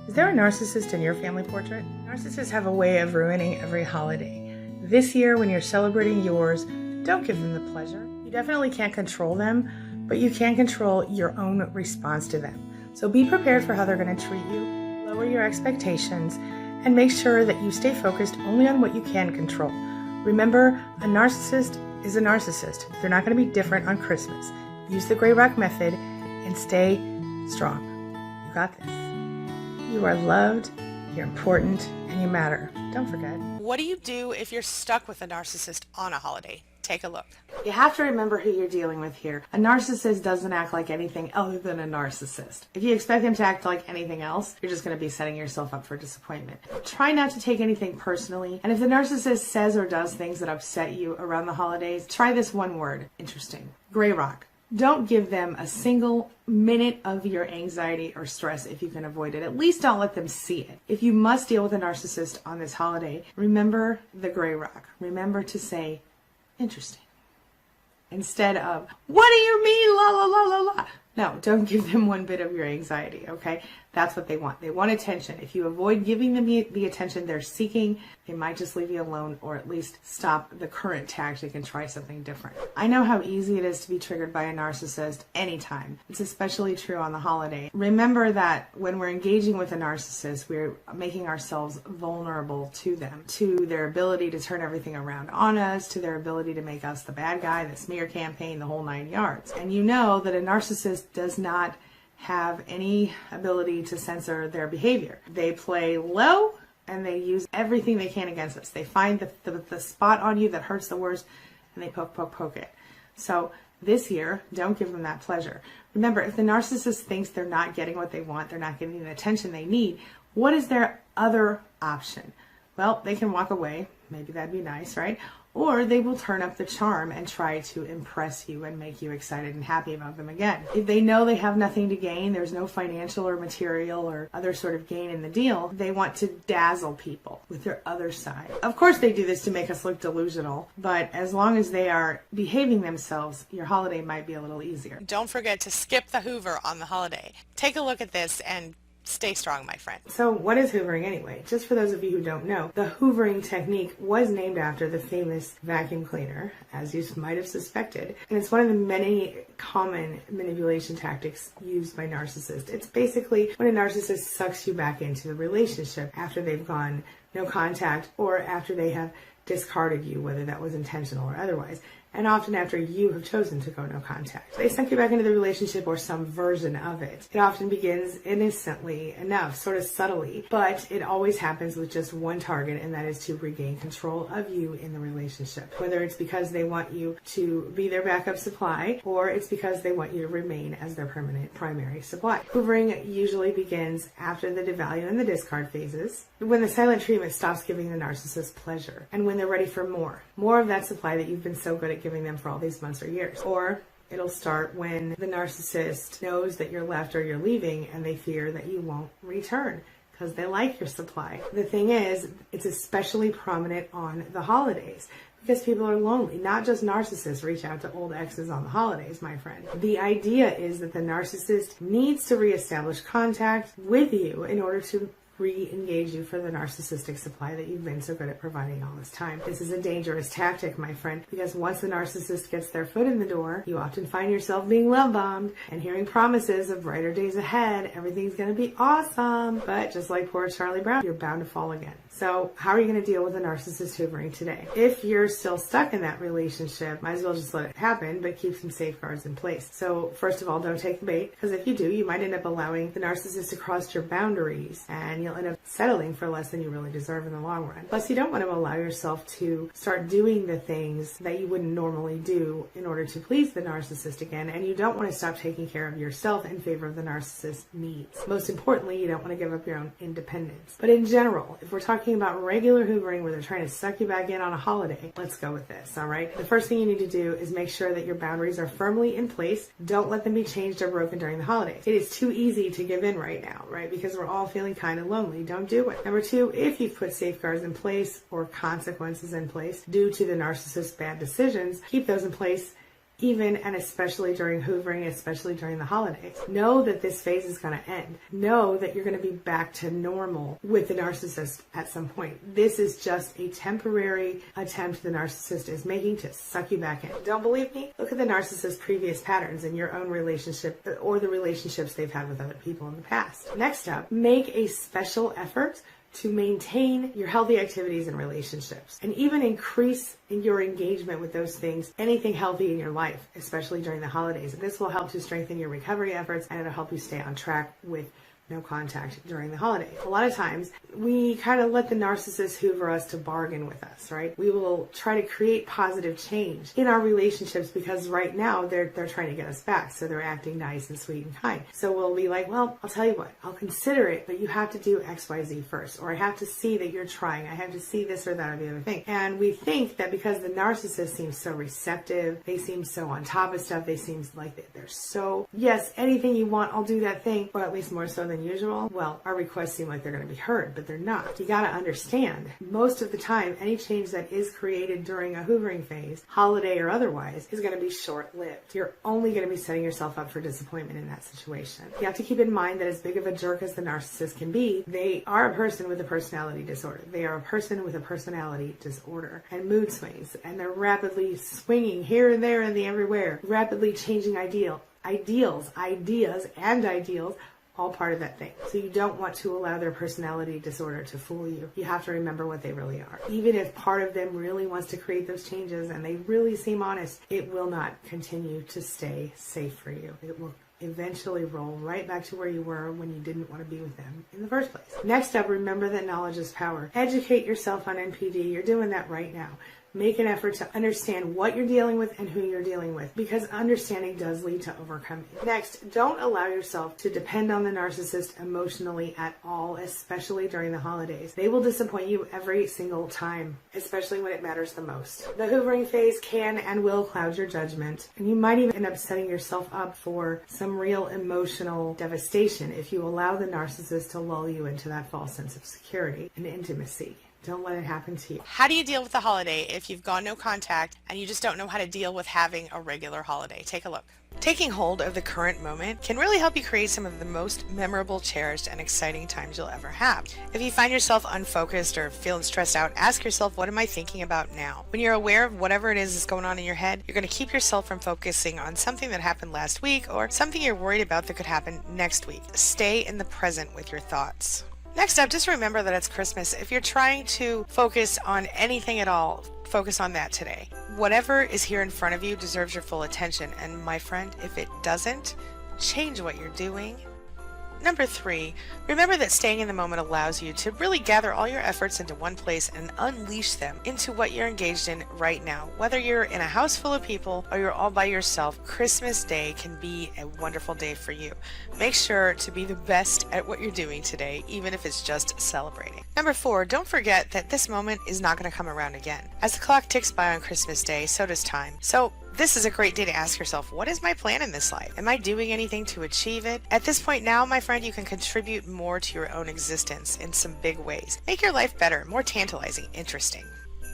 Is there a narcissist in your family portrait? Narcissists have a way of ruining every holiday. This year, when you're celebrating yours, don't give them the pleasure. You definitely can't control them, but you can control your own response to them. So be prepared for how they're going to treat you, lower your expectations, and make sure that you stay focused only on what you can control. Remember, a narcissist is a narcissist. They're not going to be different on Christmas. Use the gray rock method and stay strong. You got this. You are loved, you're important, and you matter. Don't forget. What do you do if you're stuck with a narcissist on a holiday? Take a look. You have to remember who you're dealing with here. A narcissist doesn't act like anything other than a narcissist. If you expect them to act like anything else, you're just going to be setting yourself up for disappointment. Try not to take anything personally. And if the narcissist says or does things that upset you around the holidays, try this one word. Interesting. Gray rock. Don't give them a single minute of your anxiety or stress if you can avoid it. At least don't let them see it. If you must deal with a narcissist on this holiday, remember the gray rock. Remember to say, interesting, instead of, what do you mean, la la la la la? No, don't give them one bit of your anxiety, okay? That's what they want. They want attention. If you avoid giving them the attention they're seeking, they might just leave you alone or at least stop the current tactic and try something different. I know how easy it is to be triggered by a narcissist anytime. It's especially true on the holiday. Remember that when we're engaging with a narcissist, we're making ourselves vulnerable to them, to their ability to turn everything around on us, to their ability to make us the bad guy, the smear campaign, the whole 9 yards. And you know that a narcissist does not have any ability to censor their behavior. They play low and they use everything they can against us. They find the spot on you that hurts the worst and they poke it. So this year, don't give them that pleasure. Remember, if the narcissist thinks they're not getting what they want, they're not getting the attention they need, what is their other option? Well, they can walk away. Maybe that'd be nice, right? Or they will turn up the charm and try to impress you and make you excited and happy about them again. If they know they have nothing to gain, there's no financial or material or other sort of gain in the deal, they want to dazzle people with their other side. Of course they do this to make us look delusional, but as long as they are behaving themselves, your holiday might be a little easier. Don't forget to skip the Hoover on the holiday. Take a look at this and stay strong, my friend. So what is hoovering anyway? Just for those of you who don't know, the hoovering technique was named after the famous vacuum cleaner, as you might have suspected. And it's one of the many common manipulation tactics used by narcissists. It's basically when a narcissist sucks you back into the relationship after they've gone no contact or after they have discarded you, whether that was intentional or otherwise. And often after you have chosen to go no contact. They suck you back into the relationship or some version of it. It often begins innocently enough, sort of subtly, but it always happens with just one target, and that is to regain control of you in the relationship. Whether it's because they want you to be their backup supply, or it's because they want you to remain as their permanent primary supply. Hoovering usually begins after the devalue and the discard phases, when the silent treatment stops giving the narcissist pleasure, and when they're ready for more of that supply that you've been so good at giving them for all these months or years. Or it'll start when the narcissist knows that you're left or you're leaving and they fear that you won't return because they like your supply. The thing is, it's especially prominent on the holidays because people are lonely. Not just narcissists reach out to old exes on the holidays, my friend. The idea is that the narcissist needs to reestablish contact with you in order to re-engage you for the narcissistic supply that you've been so good at providing all this time. This is a dangerous tactic, my friend, because once the narcissist gets their foot in the door, you often find yourself being love-bombed and hearing promises of brighter days ahead. Everything's going to be awesome. But just like poor Charlie Brown, you're bound to fall again. So how are you going to deal with a narcissist hoovering today? If you're still stuck in that relationship, might as well just let it happen, but keep some safeguards in place. So first of all, don't take the bait, because if you do, you might end up allowing the narcissist to cross your boundaries, and you'll end up settling for less than you really deserve in the long run. Plus, you don't want to allow yourself to start doing the things that you wouldn't normally do in order to please the narcissist again, and you don't want to stop taking care of yourself in favor of the narcissist's needs. Most importantly, you don't want to give up your own independence. But in general, if we're talking about regular hoovering where they're trying to suck you back in on a holiday, let's go with this, all right? The first thing you need to do is make sure that your boundaries are firmly in place. Don't let them be changed or broken during the holidays. It is too easy to give in right now, right? Because we're all feeling kind of lonely. Don't do it. Number two, if you've put safeguards in place or consequences in place due to the narcissist's bad decisions, keep those in place even and especially during hoovering, especially during the holidays. Know that this phase is going to end. Know that you're going to be back to normal with the narcissist at some point. This is just a temporary attempt the narcissist is making to suck you back in. Don't believe me? Look at the narcissist's previous patterns in your own relationship or the relationships they've had with other people in the past. Next up, make a special effort to maintain your healthy activities and relationships, and even increase your engagement with those things, anything healthy in your life, especially during the holidays. This will help to strengthen your recovery efforts, and it'll help you stay on track with no contact during the holidays. A lot of times we kind of let the narcissist hoover us to bargain with us, right? We will try to create positive change in our relationships because right now they're trying to get us back. So they're acting nice and sweet and kind. So we'll be like, well, I'll tell you what, I'll consider it, but you have to do X, Y, Z first, or I have to see that you're trying. I have to see this or that or the other thing. And we think that because the narcissist seems so receptive, they seem so on top of stuff, they seem like they're so, yes, anything you want, I'll do that thing, or at least more so than usual. Well, our requests seem like they're going to be heard, but they're not. You got to understand, most of the time, any change that is created during a hoovering phase, holiday or otherwise, is going to be short-lived. You're only going to be setting yourself up for disappointment in that situation. You have to keep in mind that as big of a jerk as the narcissist can be, they are a person with a personality disorder. They are a person with a personality disorder and mood swings, and they're rapidly swinging here and there and the everywhere, rapidly changing ideas, all part of that thing. So you don't want to allow their personality disorder to fool you. You have to remember what they really are. Even if part of them really wants to create those changes and they really seem honest, it will not continue to stay safe for you. It will eventually roll right back to where you were when you didn't want to be with them in the first place. Next up, remember that knowledge is power. Educate yourself on NPD. You're doing that right now. Make an effort to understand what you're dealing with and who you're dealing with, because understanding does lead to overcoming. Next, don't allow yourself to depend on the narcissist emotionally at all, especially during the holidays. They will disappoint you every single time, especially when it matters the most. The hoovering phase can and will cloud your judgment, and you might even end up setting yourself up for some real emotional devastation if you allow the narcissist to lull you into that false sense of security and intimacy. Don't let it happen to you. How do you deal with the holiday if you've gone no contact and you just don't know how to deal with having a regular holiday? Take a look. Taking hold of the current moment can really help you create some of the most memorable, cherished, and exciting times you'll ever have. If you find yourself unfocused or feeling stressed out, ask yourself, what am I thinking about now? When you're aware of whatever it is that's going on in your head, you're going to keep yourself from focusing on something that happened last week or something you're worried about that could happen next week. Stay in the present with your thoughts. Next up, just remember that it's Christmas. If you're trying to focus on anything at all, focus on that today. Whatever is here in front of you deserves your full attention. And my friend, if it doesn't, change what you're doing. Number 3, remember that staying in the moment allows you to really gather all your efforts into one place and unleash them into what you're engaged in right now. Whether you're in a house full of people or you're all by yourself, Christmas Day can be a wonderful day for you. Make sure to be the best at what you're doing today, even if it's just celebrating. Number 4, don't forget that this moment is not going to come around again. As the clock ticks by on Christmas Day, so does time. So this is a great day to ask yourself, what is my plan in this life? Am I doing anything to achieve it? At this point now, my friend, you can contribute more to your own existence in some big ways. Make your life better, more tantalizing, interesting.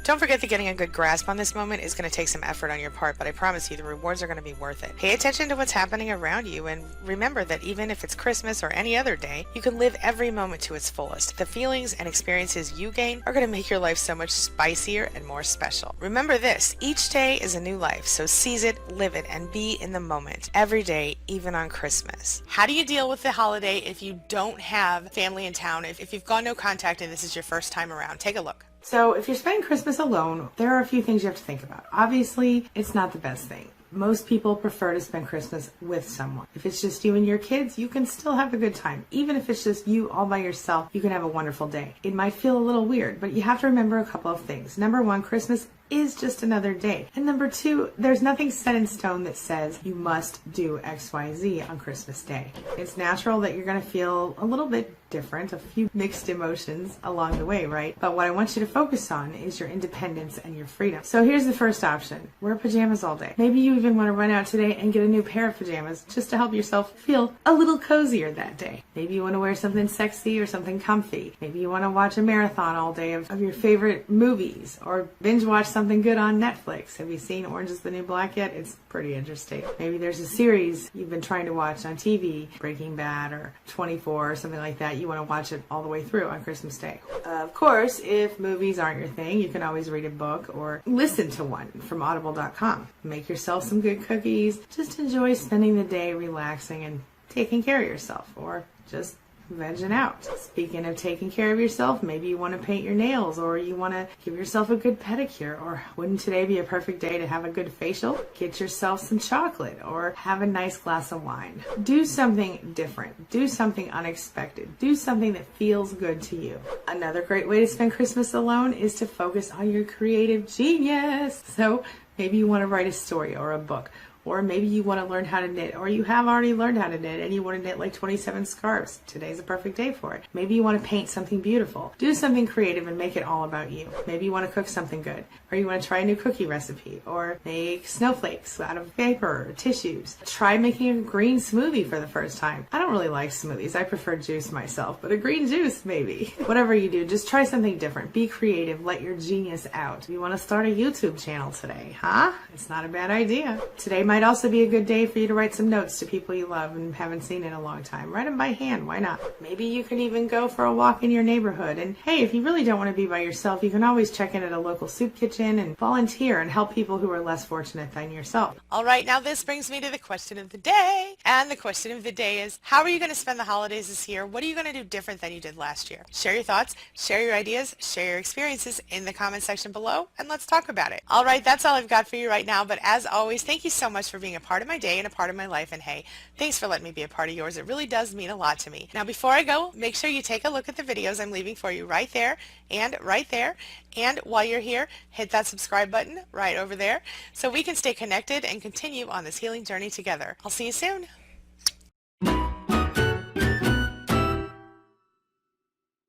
Don't forget that getting a good grasp on this moment is going to take some effort on your part, but I promise you the rewards are going to be worth it. Pay attention to what's happening around you, and remember that even if it's Christmas or any other day, you can live every moment to its fullest. The feelings and experiences you gain are going to make your life so much spicier and more special. Remember this, each day is a new life, so seize it, live it, and be in the moment. Every day, even on Christmas. How do you deal with the holiday if you don't have family in town, if you've gone no contact and this is your first time around? Take a look. So if you're spending Christmas alone, there are a few things you have to think about. Obviously, it's not the best thing. Most people prefer to spend Christmas with someone. If it's just you and your kids, you can still have a good time. Even if it's just you all by yourself, you can have a wonderful day. It might feel a little weird, but you have to remember a couple of things. Number 1, Christmas is just another day. And number 2, there's nothing set in stone that says you must do XYZ on Christmas Day. It's natural that you're going to feel a little bit different, a few mixed emotions along the way, right? But what I want you to focus on is your independence and your freedom. So here's the first option. Wear pajamas all day. Maybe you even want to run out today and get a new pair of pajamas just to help yourself feel a little cozier that day. Maybe you want to wear something sexy or something comfy. Maybe you want to watch a marathon all day of your favorite movies or binge watch something something good on Netflix. Have you seen Orange is the New Black yet? It's pretty interesting. Maybe there's a series you've been trying to watch on TV, Breaking Bad or 24 or something like that. You want to watch it all the way through on Christmas Day. Of course, if movies aren't your thing, you can always read a book or listen to one from audible.com. Make yourself some good cookies. Just enjoy spending the day relaxing and taking care of yourself, or just vegging out. Speaking of taking care of yourself, maybe you want to paint your nails, or you want to give yourself a good pedicure, or wouldn't today be a perfect day to have a good facial? Get yourself some chocolate, or have a nice glass of wine. Do something different. Do something unexpected. Do something that feels good to you. Another great way to spend Christmas alone is to focus on your creative genius. So maybe you want to write a story or a book, or maybe you want to learn how to knit, or you have already learned how to knit and you want to knit like 27 scarves. Today's a perfect day for it. Maybe you want to paint something beautiful. Do something creative and make it all about you. Maybe you want to cook something good, or you want to try a new cookie recipe, or make snowflakes out of paper or tissues. Try making a green smoothie for the first time. I don't really like smoothies. I prefer juice myself, but a green juice maybe. Whatever you do, just try something different. Be creative. Let your genius out. You want to start a YouTube channel today, huh? It's not a bad idea. Today might also be a good day for you to write some notes to people you love and haven't seen in a long time. Write them by hand, why not? Maybe you can even go for a walk in your neighborhood. And hey, if you really don't want to be by yourself, you can always check in at a local soup kitchen and volunteer and help people who are less fortunate than yourself. All right, now this brings me to the question of the day. And the question of the day is, how are you going to spend the holidays this year? What are you going to do different than you did last year? Share your thoughts, share your ideas, share your experiences in the comment section below, and let's talk about it. All right, that's all I've got for you right now. But as always, thank you so much for being a part of my day and a part of my life. And hey, thanks for letting me be a part of yours. It really does mean a lot to me. Now, before I go, make sure you take a look at the videos I'm leaving for you right there and right there. And while you're here, hit that subscribe button right over there so we can stay connected and continue on this healing journey together. I'll see you soon.